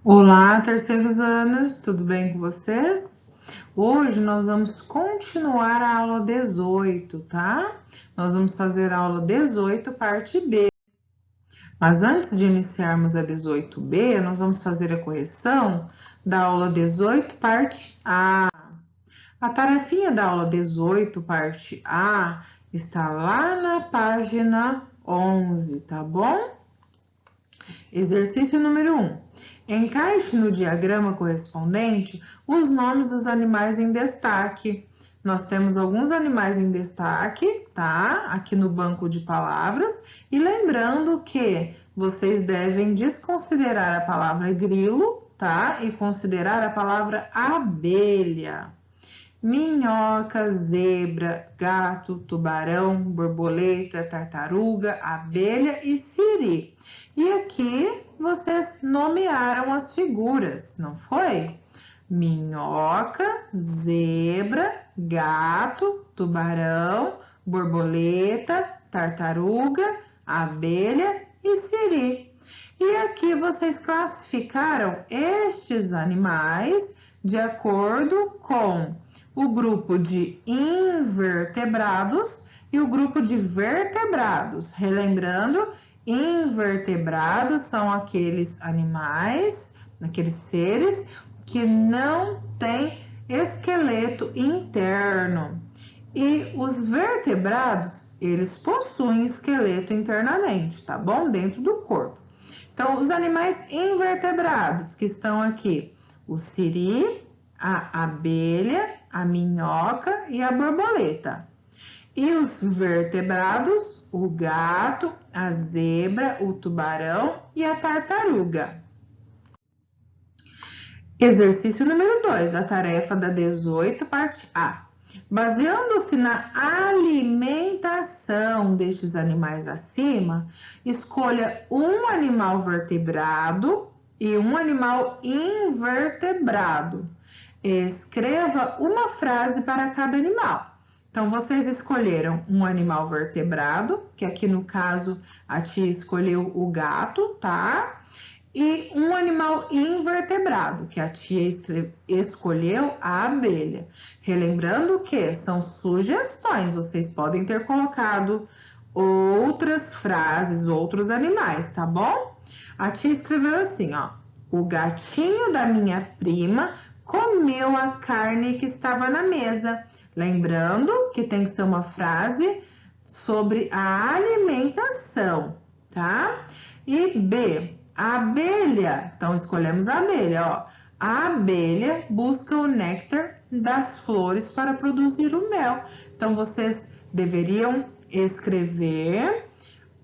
Olá, terceiros anos, tudo bem com vocês? Hoje nós vamos continuar a aula 18, tá? Nós vamos fazer a aula 18, parte B. Mas antes de iniciarmos a 18B, nós vamos fazer a correção da aula 18, parte A. A tarefinha da aula 18, parte A, está lá na página 11, tá bom? Exercício número 1. Encaixe no diagrama correspondente os nomes dos animais em destaque. Nós temos alguns animais em destaque, tá? Aqui no banco de palavras. E lembrando que vocês devem desconsiderar a palavra grilo, tá? E considerar a palavra abelha. Minhoca, zebra, gato, tubarão, borboleta, tartaruga, abelha e siri. E aqui vocês nomearam as figuras, não foi? Minhoca, zebra, gato, tubarão, borboleta, tartaruga, abelha e siri. E aqui vocês classificaram estes animais de acordo com o grupo de invertebrados e o grupo de vertebrados. Relembrando, invertebrados são aqueles animais, aqueles seres que não têm esqueleto interno. E os vertebrados, eles possuem esqueleto internamente, tá bom? Dentro do corpo. Então, os animais invertebrados que estão aqui, o siri, a abelha, a minhoca e a borboleta. E os vertebrados, o gato, a zebra, o tubarão e a tartaruga. Exercício número 2 da tarefa da 18, parte A. Baseando-se na alimentação destes animais acima, escolha um animal vertebrado e um animal invertebrado. Escreva uma frase para cada animal. Então, vocês escolheram um animal vertebrado, que aqui no caso a tia escolheu o gato, tá? E um animal invertebrado, que a tia escolheu a abelha. Relembrando que são sugestões, vocês podem ter colocado outras frases, outros animais, tá bom? A tia escreveu assim, ó: o gatinho da minha prima comeu a carne que estava na mesa. Lembrando que tem que ser uma frase sobre a alimentação, tá? E B, a abelha. Então, escolhemos a abelha, ó. A abelha busca o néctar das flores para produzir o mel. Então, vocês deveriam escrever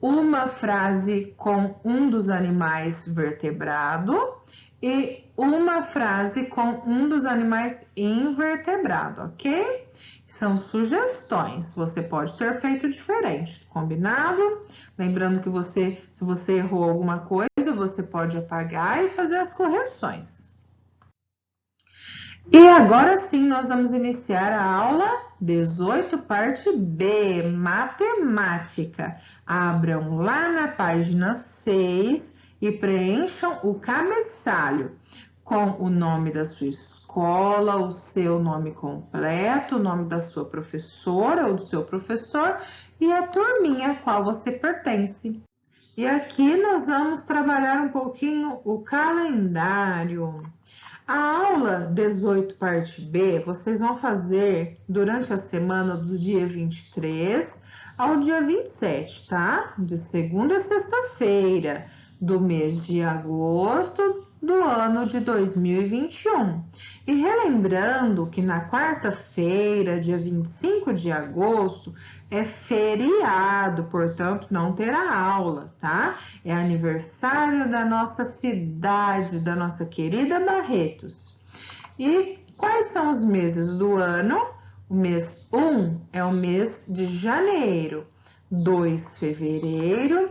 uma frase com um dos animais vertebrado e uma frase com um dos animais invertebrado, ok? São sugestões, você pode ter feito diferente, combinado? Lembrando que se você errou alguma coisa, você pode apagar e fazer as correções. E agora sim, nós vamos iniciar a aula 18, parte B, matemática. Abram lá na página 6 e preencham o cabeçalho com o nome da sua escola, o seu nome completo, o nome da sua professora ou do seu professor e a turminha a qual você pertence. E aqui nós vamos trabalhar um pouquinho o calendário. A aula 18, parte B, vocês vão fazer durante a semana do dia 23 ao dia 27, tá? De segunda a sexta-feira do mês de agosto do ano de 2021. E relembrando que na quarta-feira, dia 25 de agosto, é feriado, portanto, não terá aula, tá? É aniversário da nossa cidade, da nossa querida Barretos. E quais são os meses do ano? O mês 1 é o mês de janeiro, 2, fevereiro,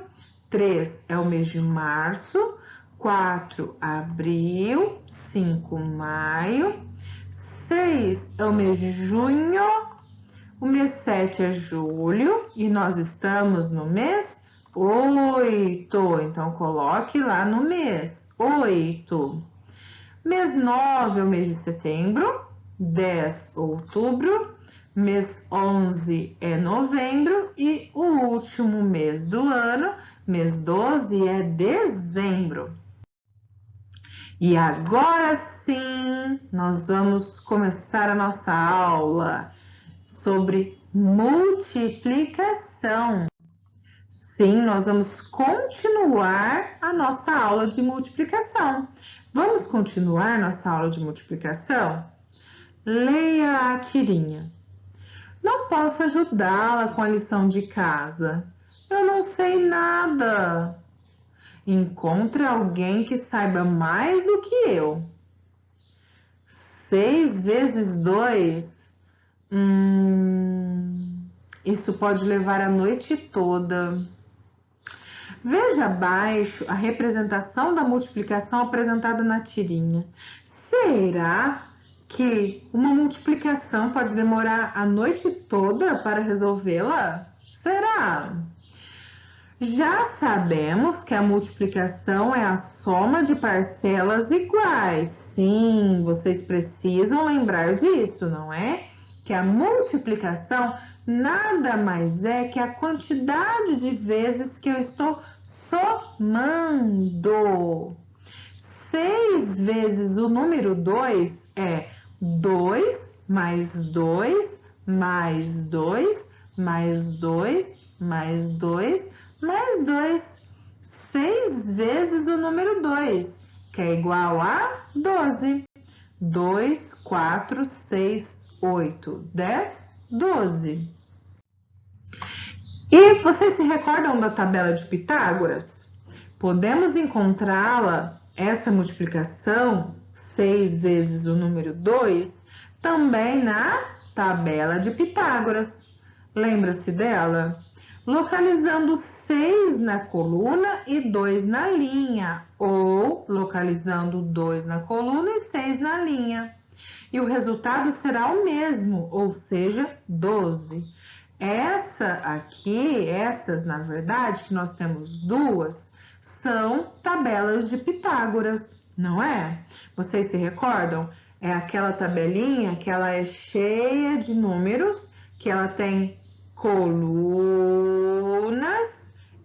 3 é o mês de março, 4, abril, 5, maio, 6 é o mês de junho, o mês 7 é julho e nós estamos no mês 8. Então, coloque lá no mês 8. Mês 9 é o mês de setembro, 10 outubro, mês 11 é novembro e o último mês do ano, mês 12, é dezembro. E agora sim, nós vamos começar a nossa aula sobre multiplicação. Sim, nós vamos continuar a nossa aula de multiplicação. Vamos continuar nossa aula de multiplicação? Leia a tirinha. Não posso ajudá-la com a lição de casa. Eu não sei nada. Encontre alguém que saiba mais do que eu. 6 vezes 2. Isso pode levar a noite toda. Veja abaixo a representação da multiplicação apresentada na tirinha. Será que uma multiplicação pode demorar a noite toda para resolvê-la? Será? Já sabemos que a multiplicação é a soma de parcelas iguais. Sim, vocês precisam lembrar disso, não é? Que a multiplicação nada mais é que a quantidade de vezes que eu estou somando. 6 vezes o número 2 é 2 mais 2 mais 2 mais 2 mais 2 mais 2. 6 vezes o número 2, que é igual a 12. 2, 4, 6, 8, 10, 12. E vocês se recordam da tabela de Pitágoras? Podemos encontrá-la, essa multiplicação, 6 vezes o número 2, também na tabela de Pitágoras. Lembra-se dela? Localizando 6 na coluna e 2 na linha, ou localizando 2 na coluna e 6 na linha. E o resultado será o mesmo, ou seja, 12. Essas, na verdade, que nós temos duas, são tabelas de Pitágoras, não é? Vocês se recordam? É aquela tabelinha que ela é cheia de números, que ela tem colunas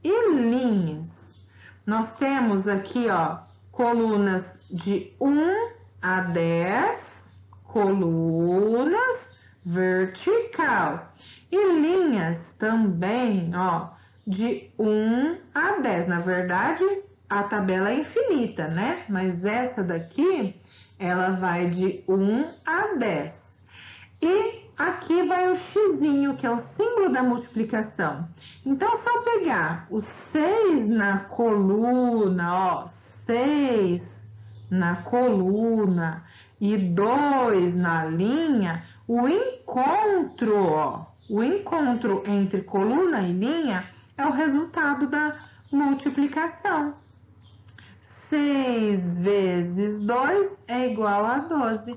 e linhas. Nós temos aqui, ó, colunas de 1 a 10, colunas vertical. E linhas também, ó, de 1 a 10. Na verdade, a tabela é infinita, né? Mas essa daqui, ela vai de 1 a 10. E aqui vai o xizinho, que é o símbolo da multiplicação. Então, se eu pegar o 6 na coluna, ó, 6 na coluna e 2 na linha, o encontro entre coluna e linha é o resultado da multiplicação. 6 vezes 2 é igual a 12.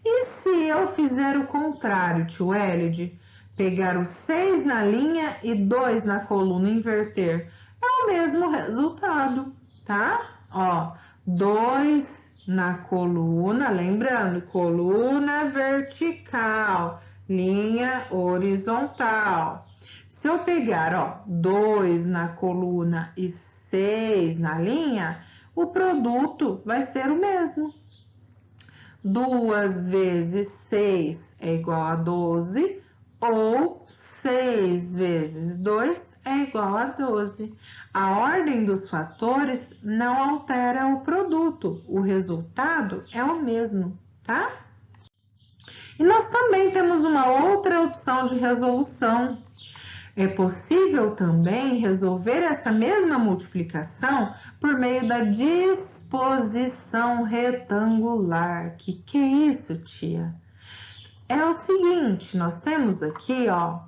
E se eu fizer o contrário, tio Eliud, pegar o 6 na linha e 2 na coluna e inverter, é o mesmo resultado, tá? Ó, 2 na coluna, lembrando, coluna vertical, linha horizontal. Se eu pegar, ó, 2 na coluna e 6 na linha, o produto vai ser o mesmo. 2 vezes 6 é igual a 12, ou 6 vezes 2 é igual a 12. A ordem dos fatores não altera o produto, o resultado é o mesmo, tá? E nós também temos uma outra opção de resolução. É possível também resolver essa mesma multiplicação por meio da disposição retangular. Que é isso, tia? É o seguinte, nós temos aqui, ó,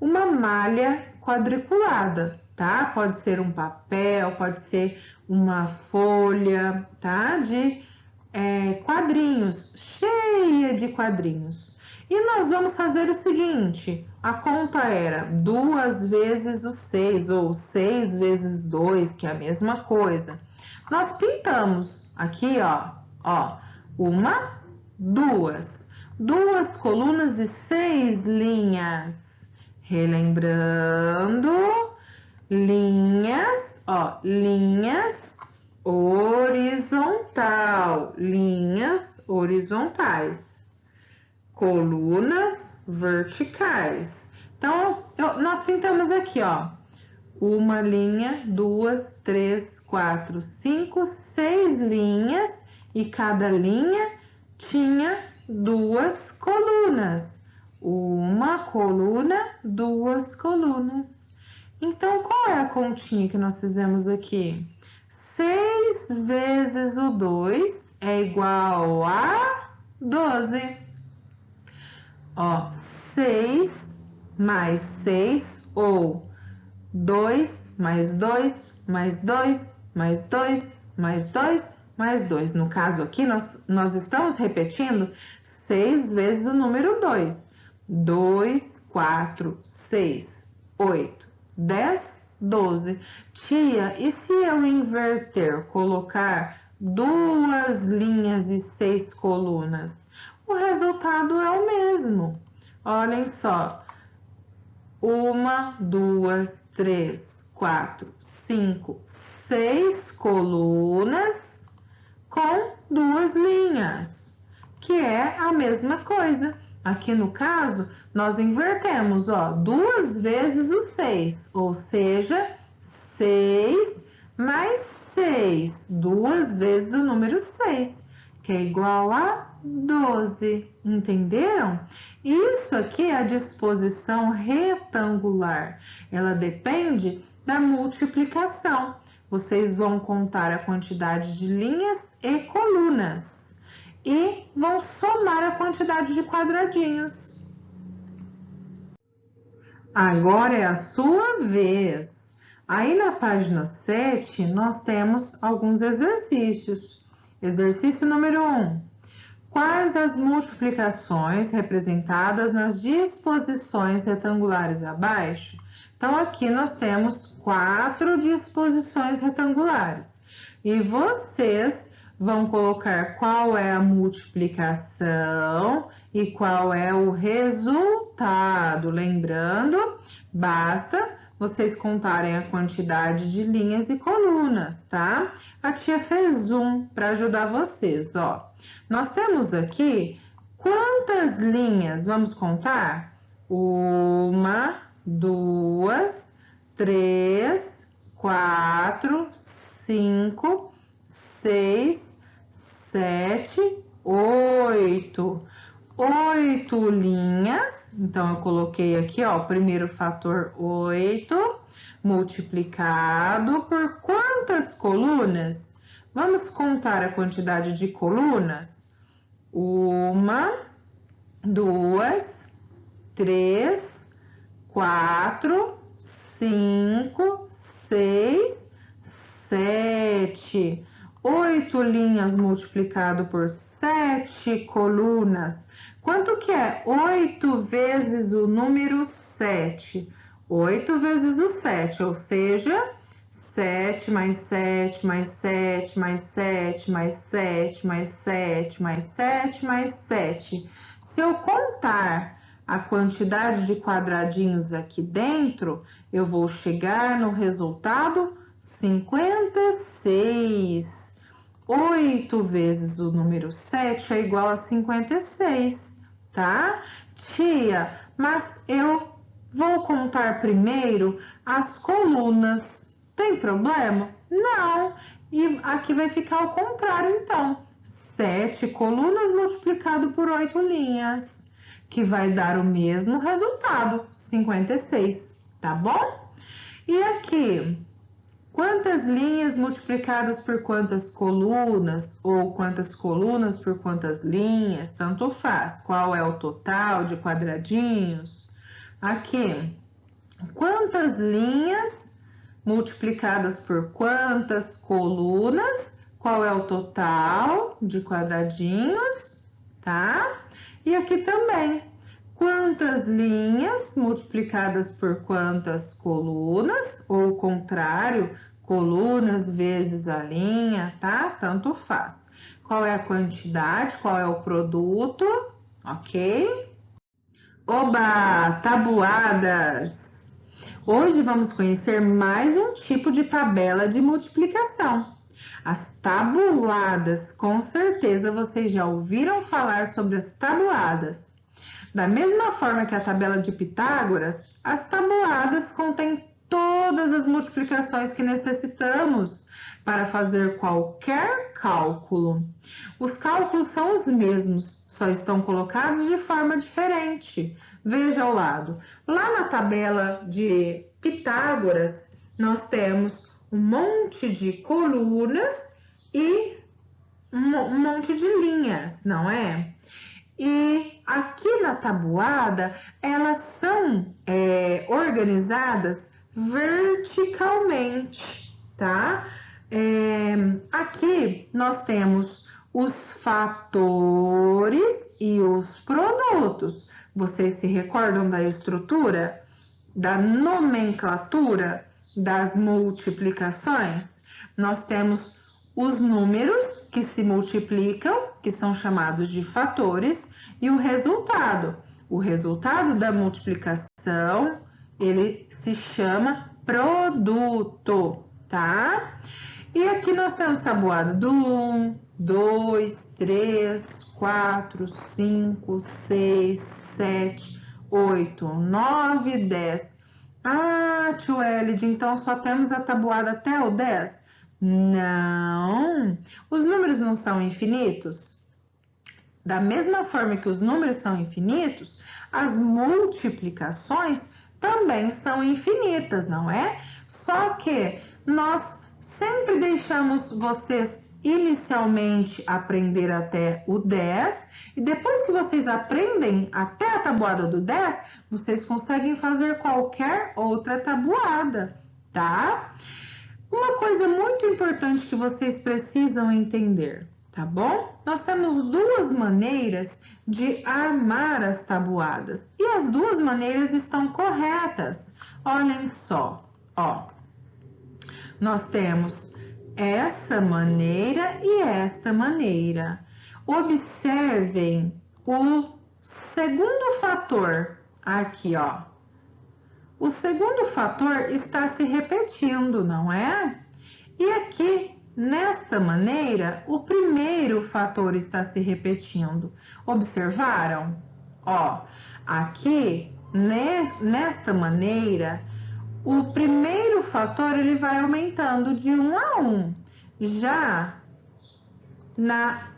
uma malha quadriculada, tá? Pode ser um papel, pode ser uma folha, tá? De quadrinhos, cheia de quadrinhos. E nós vamos fazer o seguinte, a conta era 2 vezes o 6, ou 6 vezes 2, que é a mesma coisa. Nós pintamos aqui, ó, Uma, duas. Duas colunas e 6 linhas. Relembrando, linhas, ó, linhas horizontal, linhas horizontais. Colunas verticais. Então, nós pintamos aqui, ó, uma linha, duas, três, quatro, cinco, 6 linhas e cada linha tinha 2 colunas. Uma coluna, 2 colunas. Então, qual é a continha que nós fizemos aqui? 6 vezes o 2 é igual a 12. Ó, 6 mais 6 ou 2 mais 2 mais 2 mais 2 mais 2 mais 2. No caso aqui, nós estamos repetindo 6 vezes o número 2. 2, 4, 6, 8, 10, 12. Tia, e se eu inverter, colocar 2 linhas e 6 colunas? O resultado é o mesmo. Olhem só. 1, 2, 3, 4, 5, 6 colunas com 2 linhas, que é a mesma coisa. Aqui no caso, nós invertemos, ó, 2 vezes o 6, ou seja, 6 mais 6, 2 vezes o número 6, que é igual a 12, entenderam? Isso aqui é a disposição retangular, ela depende da multiplicação. Vocês vão contar a quantidade de linhas e colunas e vão somar a quantidade de quadradinhos. Agora é a sua vez. Aí na página 7, nós temos alguns exercícios. Exercício número 1. Quais as multiplicações representadas nas disposições retangulares abaixo? Então, aqui nós temos 4 disposições retangulares. E vocês vão colocar qual é a multiplicação e qual é o resultado. Lembrando, basta vocês contarem a quantidade de linhas e colunas, tá? A tia fez um para ajudar vocês, ó. Nós temos aqui quantas linhas? Vamos contar? 1, 2, 3, 4, 5, 6, 7, 8. 8 linhas. Então, eu coloquei aqui, ó, o primeiro fator 8, multiplicado por quantas colunas? Vamos contar a quantidade de colunas? 1, 2, 3, 4, 5, 6, 7. 8 linhas multiplicado por 7 colunas. Quanto que é 8 vezes o número 7? 8 vezes o 7, ou seja, 7 mais 7 mais 7 mais 7 mais 7 mais 7 mais 7 mais 7. Se eu contar a quantidade de quadradinhos aqui dentro, eu vou chegar no resultado 56. 8 vezes o número 7 é igual a 56, tá? Tia, mas eu vou contar primeiro as colunas. Tem problema? Não. E aqui vai ficar ao contrário, então. 7 colunas multiplicado por 8 linhas, que vai dar o mesmo resultado, 56, tá bom? E aqui, quantas linhas multiplicadas por quantas colunas, ou quantas colunas por quantas linhas, tanto faz. Qual é o total de quadradinhos? Aqui, quantas linhas multiplicadas por quantas colunas, qual é o total de quadradinhos, tá? E aqui também, quantas linhas multiplicadas por quantas colunas, ou o contrário, colunas vezes a linha, tá? Tanto faz. Qual é a quantidade, qual é o produto, ok? Oba, tabuadas! Hoje vamos conhecer mais um tipo de tabela de multiplicação. As tabuadas, com certeza vocês já ouviram falar sobre as tabuadas. Da mesma forma que a tabela de Pitágoras, as tabuadas contêm todas as multiplicações que necessitamos para fazer qualquer cálculo. Os cálculos são os mesmos, só estão colocados de forma diferente. Veja ao lado. Lá na tabela de Pitágoras, nós temos um monte de colunas e um monte de linhas, não é? E aqui na tabuada, elas são organizadas verticalmente, tá? Aqui nós temos os fatores e os produtos. Vocês se recordam da estrutura, da nomenclatura das multiplicações? Nós temos os números que se multiplicam, que são chamados de fatores, e o resultado. O resultado da multiplicação, ele se chama produto, tá? E aqui nós temos tabuada do 1, 2, 3, 4, 5, 6, 7, 8, 9, 10. Ah, tio Elid, então só temos a tabuada até o 10? Não, os números não são infinitos? Da mesma forma que os números são infinitos, as multiplicações também são infinitas, não é? Só que nós sempre deixamos vocês inicialmente aprender até o 10 e depois que vocês aprendem até a tabuada do 10, vocês conseguem fazer qualquer outra tabuada, tá? Uma coisa muito importante que vocês precisam entender, tá bom? Nós temos duas maneiras de armar as tabuadas e as duas maneiras estão corretas. Olhem só, ó. Nós temos essa maneira e essa maneira. Observem o segundo fator aqui, ó. O segundo fator está se repetindo, não é? E aqui, nessa maneira, o primeiro fator está se repetindo. Observaram? Ó, aqui, nesta maneira, o primeiro fator ele vai aumentando de 1 a 1. Já na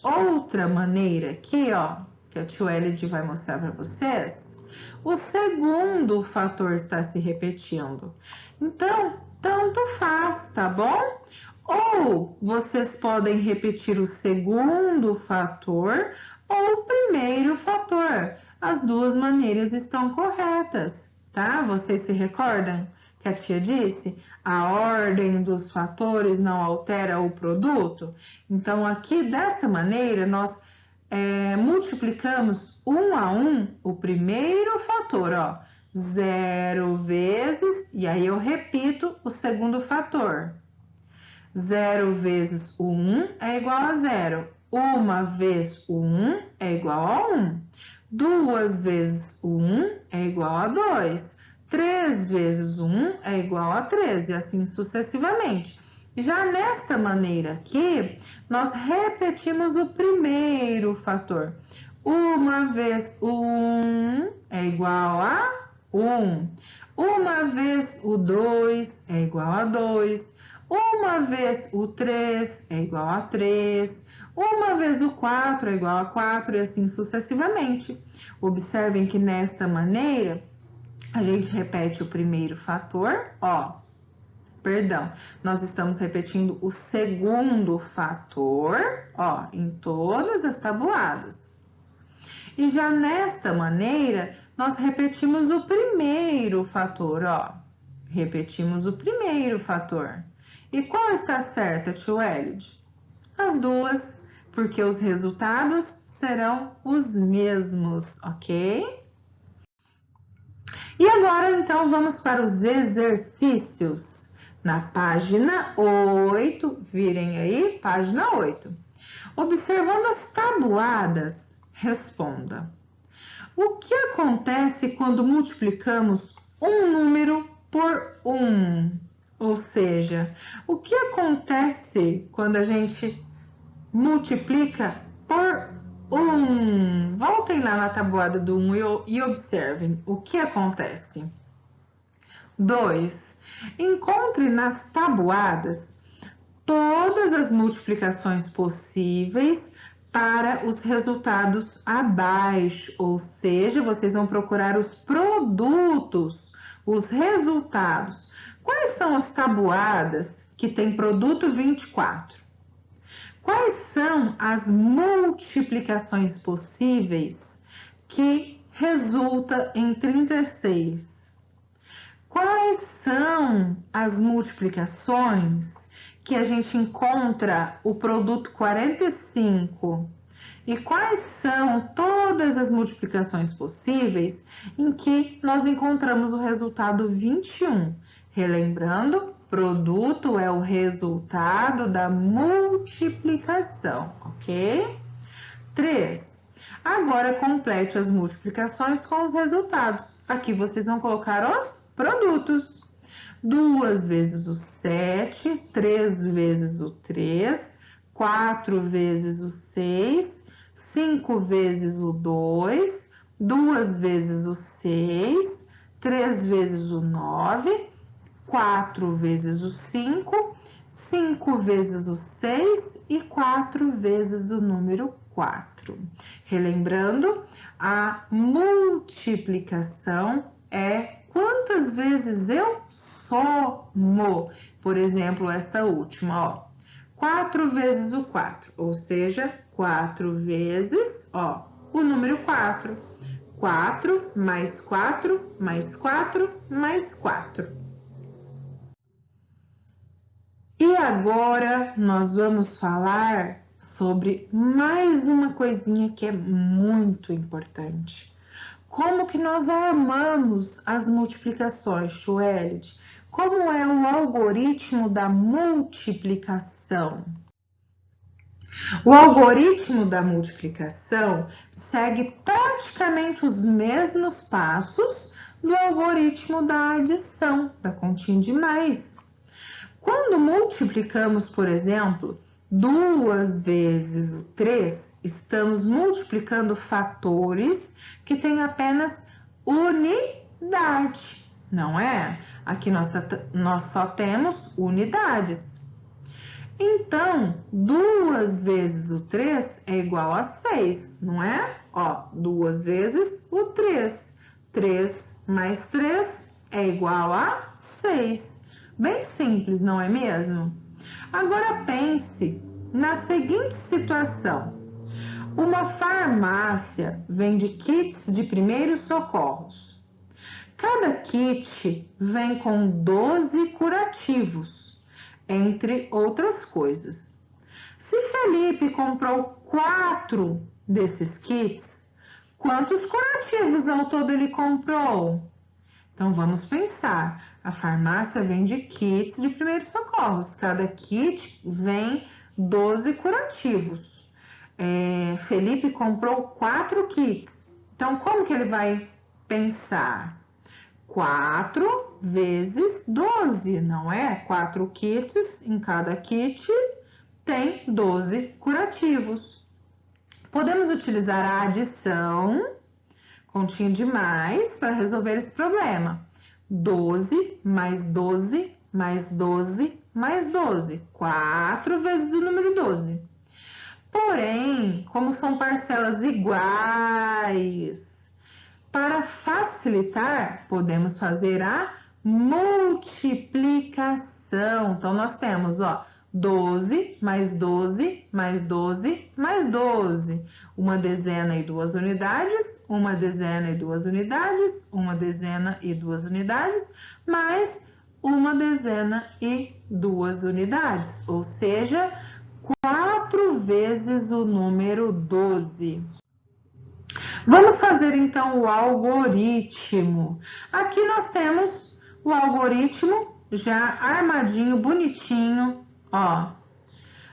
outra maneira aqui, ó, que a tia Elid vai mostrar para vocês, o segundo fator está se repetindo. Então, tanto faz, tá bom? Ou vocês podem repetir o segundo fator ou o primeiro fator. As duas maneiras estão corretas, tá? Vocês se recordam que a tia disse? A ordem dos fatores não altera o produto? Então, aqui dessa maneira, nós multiplicamos 1 a 1 o primeiro fator, ó, 0 vezes, e aí eu repito o segundo fator. 0 vezes o 1 é igual a 0. 1 vez o 1 é igual a 1. 2 vezes o 1 é igual a 2. 3 vezes o 1 é igual a 3, e assim sucessivamente. Já nesta maneira aqui, nós repetimos o primeiro fator. 1 vez o 1 é igual a 1. 1 vez o 2 é igual a 2. 1 vez o 3 é igual a 3. 1 vez o 4 é igual a 4 e assim sucessivamente. Observem que nesta maneira, a gente repete o primeiro fator, ó. Perdão, nós estamos repetindo o segundo fator, ó, em todas as tabuadas. E já nesta maneira, nós repetimos o primeiro fator, ó. Repetimos o primeiro fator. E qual está certa, tio Elid? As duas, porque os resultados serão os mesmos, ok? E agora, então, vamos para os exercícios. Na página 8, virem aí, página 8. Observando as tabuadas, responda. O que acontece quando multiplicamos um número por 1? Ou seja, o que acontece quando a gente multiplica por 1? Voltem lá na tabuada do 1 e observem o que acontece. 2. Encontre nas tabuadas todas as multiplicações possíveis para os resultados abaixo, ou seja, vocês vão procurar os produtos, os resultados. Quais são as tabuadas que tem produto 24? Quais são as multiplicações possíveis que resulta em 36? Quais são as multiplicações que a gente encontra o produto 45? E quais são todas as multiplicações possíveis em que nós encontramos o resultado 21? Relembrando, produto é o resultado da multiplicação, ok? 3. Agora complete as multiplicações com os resultados. Aqui vocês vão colocar os produtos. 2 vezes o 7, 3 vezes o 3, 4 vezes o 6, 5 vezes o 2, 2 vezes o 6, 3 vezes o 9, 4 vezes o 5, 5 vezes o 6 e 4 vezes o número 4. Relembrando, a multiplicação é quantas vezes eu somo. Por exemplo, esta última, ó. 4 vezes o 4, ou seja, 4 vezes, ó, o número 4. 4 mais 4 mais 4 mais 4. E agora nós vamos falar sobre mais uma coisinha que é muito importante. Como que nós amamos as multiplicações, Joelide? Como é o algoritmo da multiplicação? O algoritmo da multiplicação segue praticamente os mesmos passos do algoritmo da adição, da continha de mais. Quando multiplicamos, por exemplo, 2 vezes o 3, estamos multiplicando fatores que têm apenas unidade, não é? Aqui nós só temos unidades. Então, 2 vezes o 3 é igual a 6, não é? Ó, 2 vezes o 3. 3 mais 3 é igual a 6. Bem simples, não é mesmo? Agora pense na seguinte situação. Uma farmácia vende kits de primeiros socorros. Cada kit vem com 12 curativos, entre outras coisas. Se Felipe comprou 4 desses kits, quantos curativos ao todo ele comprou? Então, vamos pensar. A farmácia vende kits de primeiros socorros. Cada kit vem 12 curativos. Felipe comprou 4 kits. Então, como que ele vai pensar? 4 vezes 12, não é? 4 kits, em cada kit tem 12 curativos. Podemos utilizar a adição, continha de mais, para resolver esse problema. 12 mais 12 mais 12 mais 12. 4 vezes o número 12. Porém, como são parcelas iguais, para facilitar, podemos fazer a multiplicação. Então, nós temos, ó, 12 mais 12 mais 12 mais 12. Uma dezena e 2 unidades, uma dezena e 2 unidades, uma dezena e 2 unidades, mais uma dezena e 2 unidades. Ou seja, 4 vezes o número 12. Vamos fazer então o algoritmo. Aqui nós temos o algoritmo já armadinho, bonitinho, ó.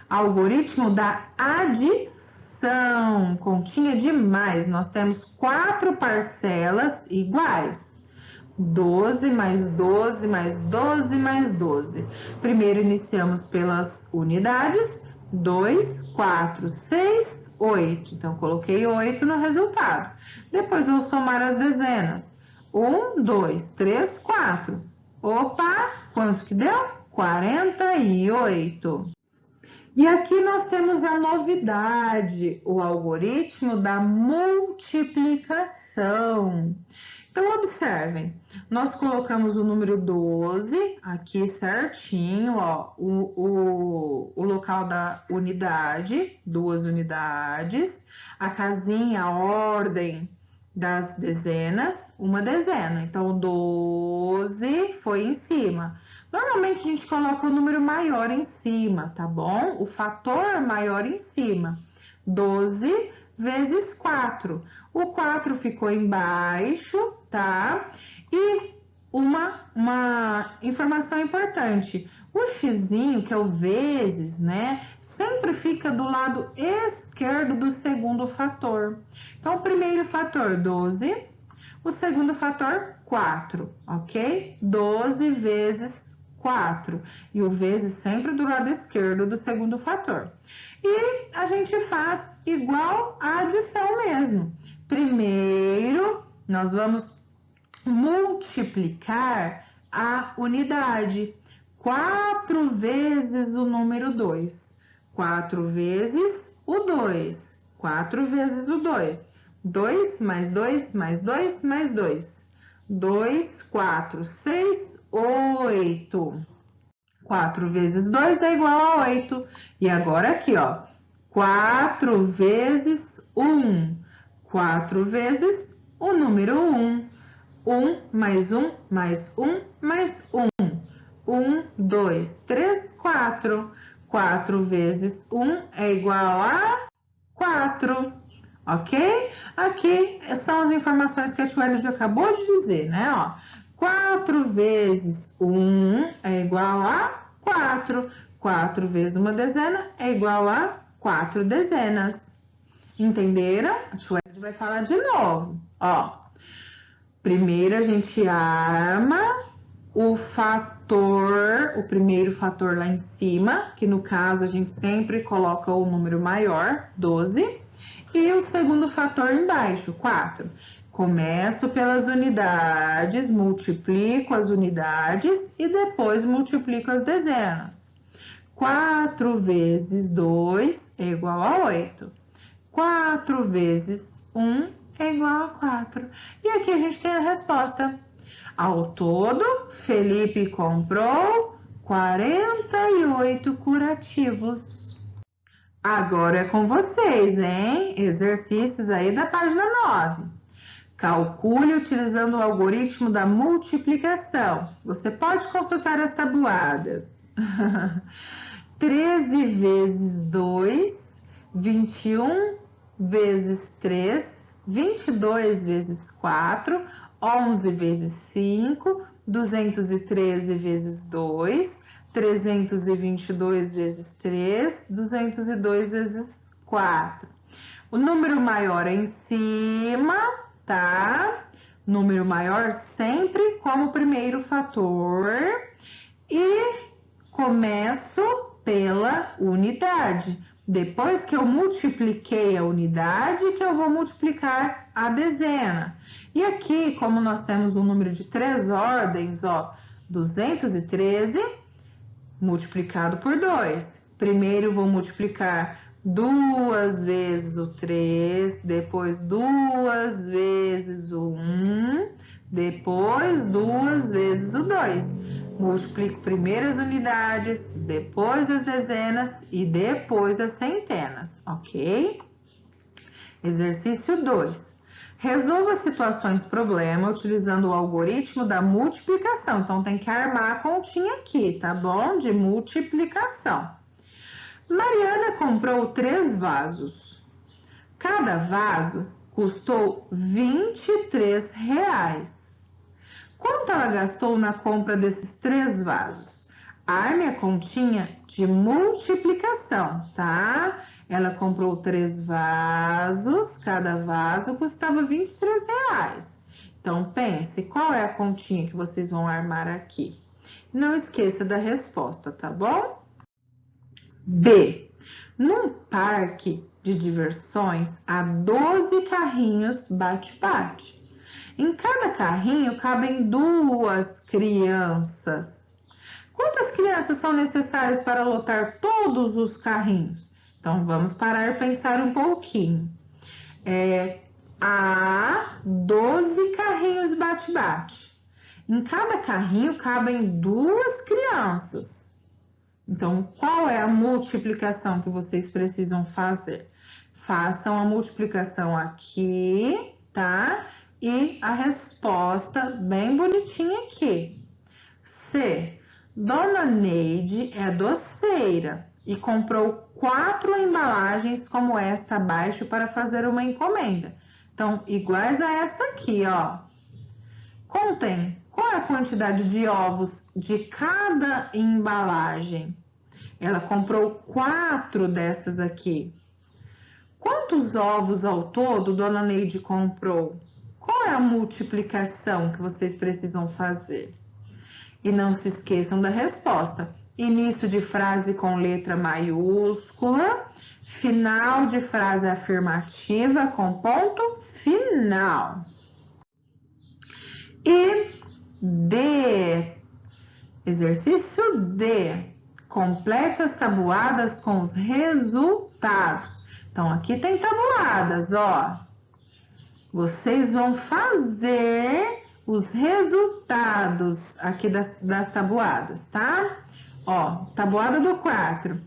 Algoritmo da adição. Continha demais. Nós temos 4 parcelas iguais. 12 mais 12 mais 12 mais 12. Primeiro iniciamos pelas unidades. 2, 4, 6, 8. Então, coloquei 8 no resultado. Depois, vou somar as dezenas. 1, 2, 3, 4. Opa, quanto que deu? 48. E aqui nós temos a novidade, o algoritmo da multiplicação. Então, observem, nós colocamos o número 12 aqui certinho, ó, o local da unidade, 2 unidades, a casinha, a ordem das dezenas, uma dezena. Então, 12 foi em cima. Normalmente, a gente coloca o número maior em cima, tá bom? O fator maior em cima. 12 vezes 4. O 4 ficou embaixo, tá? E uma informação importante. O xizinho, que é o vezes, né? Sempre fica do lado esquerdo do segundo fator. Então, o primeiro fator, 12. O segundo fator, 4, ok? 12 vezes 4. E o vezes sempre do lado esquerdo do segundo fator. E a gente faz igual a adição mesmo. Primeiro, nós vamos multiplicar a unidade. 4 vezes o número 2. 4 vezes o 2. 4 vezes o 2. 2 mais 2 mais 2 mais 2. 2, 4, 6, 8. 4 vezes 2 é igual a 8. E agora aqui, ó. 4 vezes 1. 4 vezes o número 1. 1 mais 1 mais 1 mais 1. 1, 2, 3, 4. 4 vezes 1 é igual a 4. Ok? Aqui são as informações que a Tia já acabou de dizer, né? Ó, 4 vezes 1 é igual a 4. 4 vezes uma dezena é igual a 4 dezenas. Entenderam? A Tia vai falar de novo. Ó, primeiro a gente arma o fator, o primeiro fator lá em cima, que no caso a gente sempre coloca o número maior, 12. E o segundo fator embaixo, 4. Começo pelas unidades, multiplico as unidades e depois multiplico as dezenas. 4 vezes 2 é igual a 8. 4 vezes 1 é igual a 4. E aqui a gente tem a resposta. Ao todo, Felipe comprou 48 curativos. Agora é com vocês, hein? Exercícios aí da página 9. Calcule utilizando o algoritmo da multiplicação. Você pode consultar as tabuadas. 13 vezes 2, 21 vezes 3, 22 vezes 4, 11 vezes 5, 213 vezes 2, 322 vezes 3, 202 vezes 4. O número maior é em cima, tá? Número maior sempre como primeiro fator. E começo pela unidade. Depois que eu multipliquei a unidade, que eu vou multiplicar a dezena. E aqui, como nós temos um número de 3 ordens, ó, 213 multiplicado por 2. Primeiro, vou multiplicar 2 vezes o 3, depois 2 vezes o 1, depois 2 vezes o 2. Multiplico primeiro as unidades, depois as dezenas e depois as centenas, ok? Exercício 2. Resolva situações problema utilizando o algoritmo da multiplicação. Então, tem que armar a continha aqui, tá bom? De multiplicação. Mariana comprou 3 vasos. Cada vaso custou R$23. Quanto ela gastou na compra desses 3 vasos? Arme a continha de multiplicação, tá? Ela comprou 3 vasos, cada vaso custava R$ 23. Então, pense, qual é a continha que vocês vão armar aqui? Não esqueça da resposta, tá bom? B. Num parque de diversões, há 12 carrinhos bate-bate. Em cada carrinho cabem 2 crianças. Quantas crianças são necessárias para lotar todos os carrinhos? Então, vamos parar e pensar um pouquinho. Há 12 carrinhos bate-bate. Em cada carrinho cabem 2 crianças. Então, qual é a multiplicação que vocês precisam fazer? Façam a multiplicação aqui, tá? E a resposta bem bonitinha aqui. C. Dona Neide é doceira e comprou 4 embalagens como esta abaixo para fazer uma encomenda. Então, iguais a essa aqui, ó. Contem qual é a quantidade de ovos de cada embalagem. Ela comprou 4 dessas aqui. Quantos ovos ao todo Dona Neide comprou? Qual é a multiplicação que vocês precisam fazer? E não se esqueçam da resposta. Início de frase com letra maiúscula, final de frase afirmativa com ponto final. E D. Exercício D. Complete as tabuadas com os resultados. Então, aqui tem tabuadas, ó. Vocês vão fazer os resultados aqui das tabuadas, tá? Ó, tabuada do 4.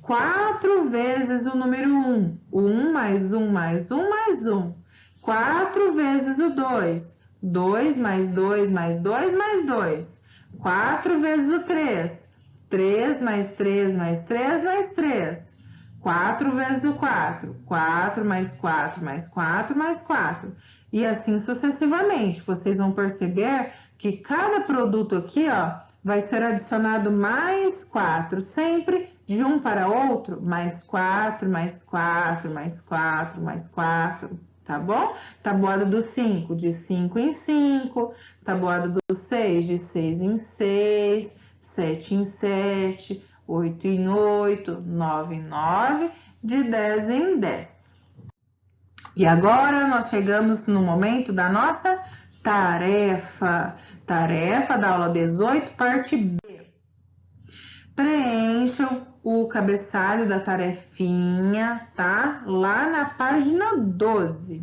4 vezes o número 1. 1 mais 1 mais 1 mais 1. 4 vezes o 2. 2 mais 2 mais 2 mais 2. 4 vezes o 3. 3 mais 3 mais 3 mais 3. 4 vezes o 4. 4 mais 4 mais 4 mais 4. E assim sucessivamente. Vocês vão perceber que cada produto aqui, ó, vai ser adicionado mais 4. Sempre de um para outro, mais 4, mais 4, mais 4, mais 4. Tá bom? Tabuada do 5, de 5 em 5. Tabuada do 6, de 6 em 6. 7 em 7. 8 em 8, 9 em 9, de 10 em 10. E agora nós chegamos no momento da nossa tarefa. Tarefa da aula 18, parte B. Preencham o cabeçalho da tarefinha, tá? Lá na página 12.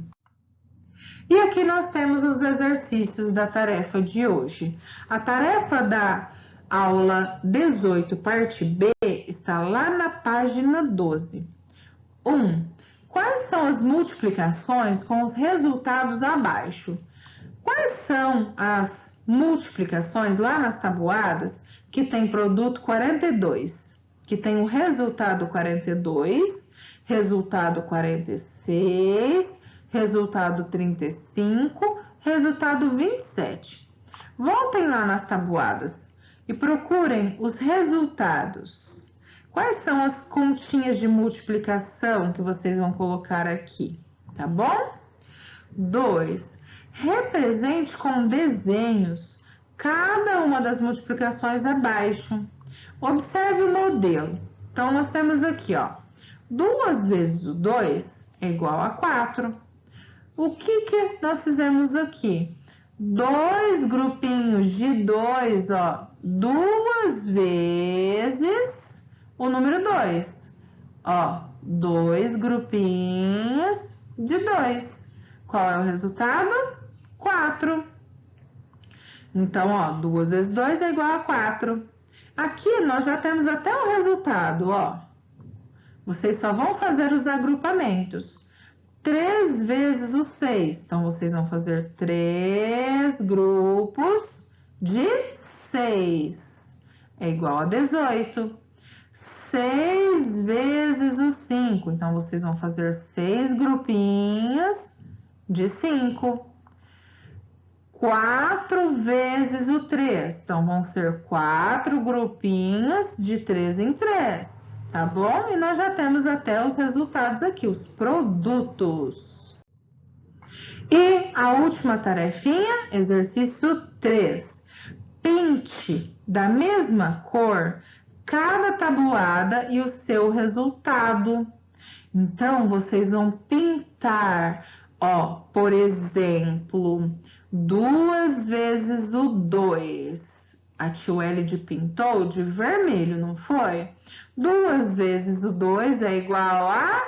E aqui nós temos os exercícios da tarefa de hoje. A tarefa da aula 18, parte B, está lá na página 12. 1. Quais são as multiplicações com os resultados abaixo? Quais são as multiplicações lá nas tabuadas que tem produto 42? Que tem o resultado 42, resultado 46, resultado 35, resultado 27. Voltem lá nas tabuadas e procurem os resultados. Quais são as continhas de multiplicação que vocês vão colocar aqui, tá bom? 2. Represente com desenhos cada uma das multiplicações abaixo. Observe o modelo. Então, nós temos aqui, ó, 2 vezes o 2 é igual a 4. O que nós fizemos aqui? 2 grupinhos de 2, ó, 2 vezes o número 2. Ó, 2 grupinhos de 2. Qual é o resultado? 4. Então, ó, 2 vezes 2 é igual a 4. Aqui nós já temos até o resultado, ó. Vocês só vão fazer os agrupamentos. 3 vezes o 6. Então, vocês vão fazer 3 grupos de 6. É igual a 18. 6 vezes o 5. Então, vocês vão fazer 6 grupinhos de 5. 4 vezes o 3. Então, vão ser 4 grupinhos de 3 em 3, tá bom? E nós já temos até os resultados aqui, os produtos. E a última tarefinha, exercício 3. Pinte da mesma cor cada tabuada e o seu resultado. Então, vocês vão pintar, ó, por exemplo, 2 vezes o 2. A tia Welide pintou de vermelho, não foi? 2 vezes o 2 é igual a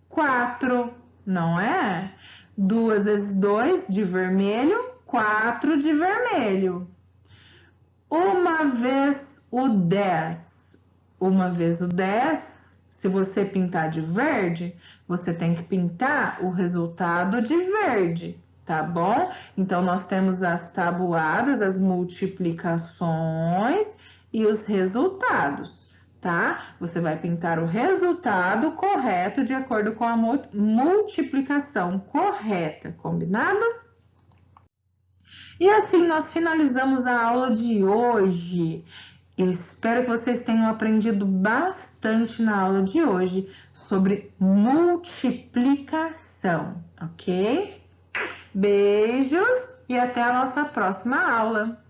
4, não é? 2 vezes 2 de vermelho, 4 de vermelho. Uma vez o 10. Uma vez o 10. Se você pintar de verde, você tem que pintar o resultado de verde, tá bom? Então, nós temos as tabuadas, as multiplicações e os resultados, tá? Você vai pintar o resultado correto de acordo com a multiplicação correta, combinado? E assim nós finalizamos a aula de hoje. Eu espero que vocês tenham aprendido bastante na aula de hoje sobre multiplicação, ok? Beijos e até a nossa próxima aula!